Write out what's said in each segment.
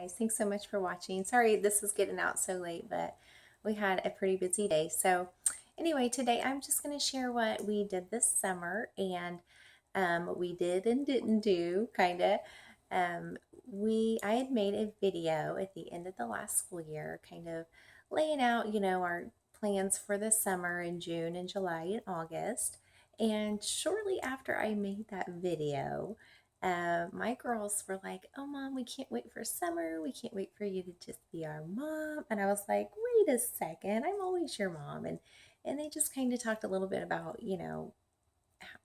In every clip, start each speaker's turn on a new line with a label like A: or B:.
A: guys. Thanks so much for watching. Sorry this is getting out so late, but we had a pretty busy day. So anyway, today I'm just going to share what we did this summer and what we did and didn't do, kind of. Um, I had made a video at the end of the last school year, kind of laying out, our plans for the summer in June and July and August. And shortly after I made that video, my girls were like, "Oh, Mom, we can't wait for summer. We can't wait for you to just be our mom." And I was like, "Wait a second, I'm always your mom." And they just kind of talked a little bit about,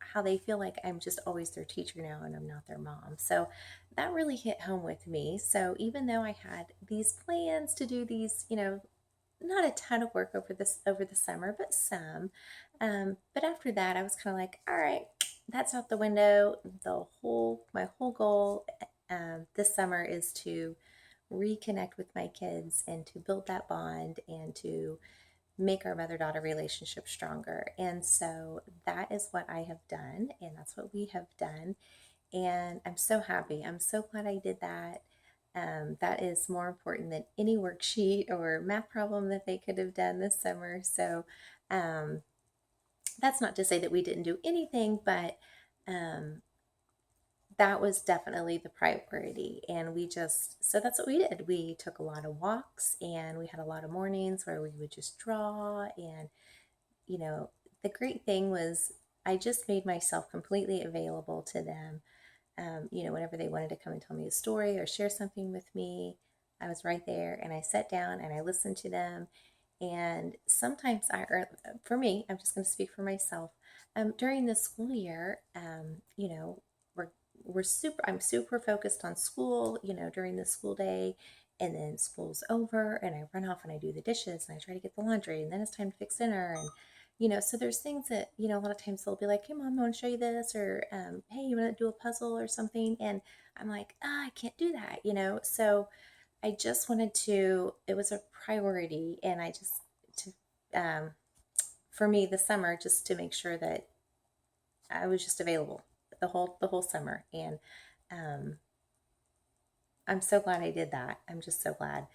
A: how they feel like I'm just always their teacher now and I'm not their mom. So that really hit home with me. So even though I had these plans to do these, not a ton of work over the summer, but some. But after that, I was kind of like, all right, that's out the window. My whole goal this summer is to reconnect with my kids and to build that bond and to make our mother-daughter relationship stronger. And so that is what I have done, and that's what we have done. And I'm so happy. I'm so glad I did that. That is more important than any worksheet or math problem that they could have done this summer. So um, that's not to say that we didn't do anything, but um, that was definitely the priority. And so that's what we did. We took a lot of walks and we had a lot of mornings where we would just draw. And, the great thing was I just made myself completely available to them. Whenever they wanted to come and tell me a story or share something with me, I was right there and I sat down and I listened to them. And sometimes for me, I'm just going to speak for myself. During the school year, we're I'm super focused on school, during the school day, and then school's over and I run off and I do the dishes and I try to get the laundry and then it's time to fix dinner. And so there's things that, a lot of times they'll be like, "Hey, Mom, I want to show you this," or, "Hey, you want to do a puzzle or something?" And I'm like, I can't do that. So I just wanted to, it was a priority. And um, for me, the summer, just to make sure that I was just available the whole summer. And um, I'm so glad I did that. I'm just so glad.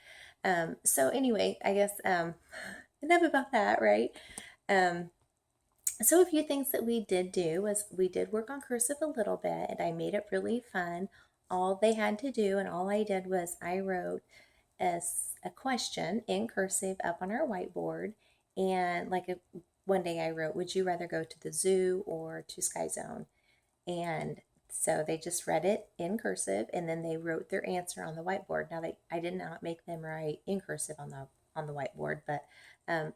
A: So anyway, I guess enough about that, right? Um, So a few things that we did do was we did work on cursive a little bit and I made it really fun. All they had to do and all I did was I wrote a question in cursive up on our whiteboard. And one day I wrote, "Would you rather go to the zoo or to Sky Zone?" And so they just read it in cursive and then they wrote their answer on the whiteboard. Now I did not make them write in cursive on the whiteboard, but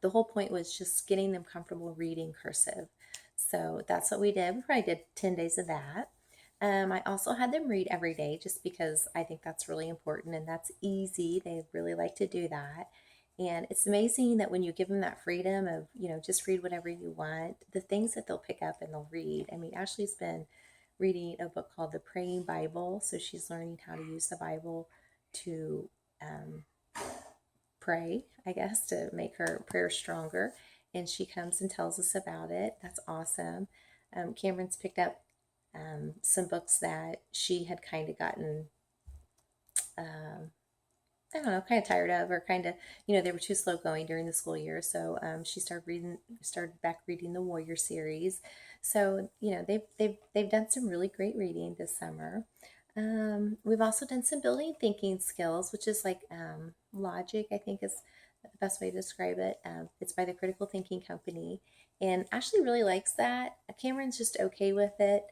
A: the whole point was just getting them comfortable reading cursive. So that's what we did. We probably did 10 days of that. I also had them read every day just because I think that's really important and that's easy. They really like to do that. And it's amazing that when you give them that freedom of, just read whatever you want, the things that they'll pick up and they'll read. I mean, Ashley's been reading a book called The Praying Bible. So she's learning how to use the Bible to pray, I guess, to make her prayer stronger. And she comes and tells us about it. That's awesome. Cameron's picked up some books that she had kind of gotten, I don't know, kind of tired of, or kind of, they were too slow going during the school year. So she started back reading the Warrior series. So they've done some really great reading this summer. We've also done some building thinking skills, which is like logic, I think is the best way to describe it. It's by the Critical Thinking Company. And Ashley really likes that. Cameron's just okay with it.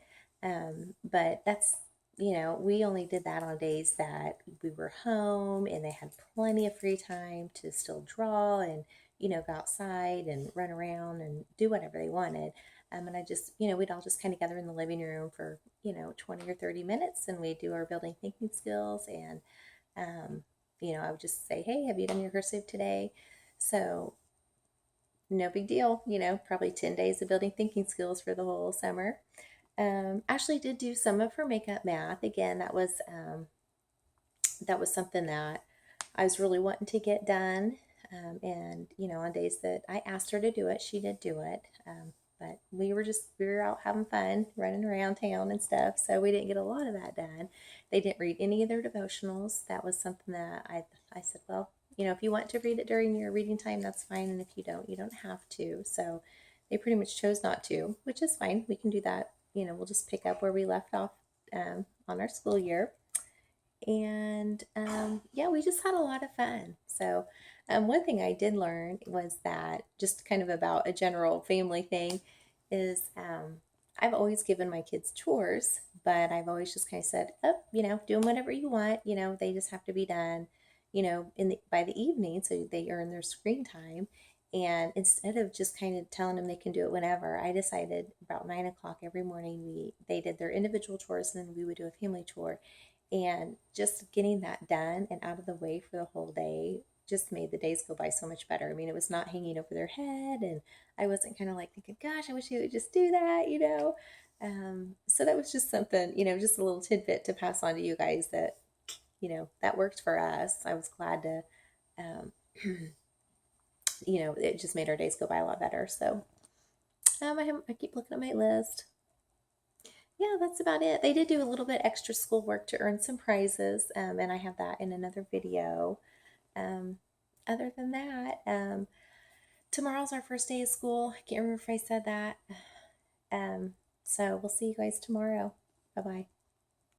A: But that's, we only did that on days that we were home and they had plenty of free time to still draw and, go outside and run around and do whatever they wanted. And I just, we'd all just kind of gather in the living room for, 20 or 30 minutes and we'd do our building thinking skills. And, I would just say, "Hey, have you done your cursive today?" So no big deal, probably 10 days of building thinking skills for the whole summer. Ashley did do some of her makeup math. Again, that was something that I was really wanting to get done. And on days that I asked her to do it, she did do it. but we were out having fun, running around town and stuff, so we didn't get a lot of that done. They didn't read any of their devotionals. That was something that I said, well, if you want to read it during your reading time, that's fine, and if you don't have to. So they pretty much chose not to, which is fine. We can do that. We'll just pick up where we left off on our school year. And yeah, we just had a lot of fun. So, one thing I did learn was that, just kind of about a general family thing, is I've always given my kids chores, but I've always just kind of said, oh, do them whatever you want. They just have to be done, by the evening, so they earn their screen time. And instead of just kind of telling them they can do it whenever, I decided about 9 o'clock every morning they did their individual chores, and then we would do a family chore. And just getting that done and out of the way for the whole day just made the days go by so much better. I mean, it was not hanging over their head, and I wasn't kind of like thinking, gosh, I wish you would just do that. So that was just something, just a little tidbit to pass on to you guys that, that worked for us. I was glad to, um, it just made our days go by a lot better. So I keep looking at my list. Yeah, that's about it. They did do a little bit extra schoolwork to earn some prizes, and I have that in another video. Um, Other than that, tomorrow's our first day of school. I can't remember if I said that. Um, so we'll see you guys tomorrow. Bye bye.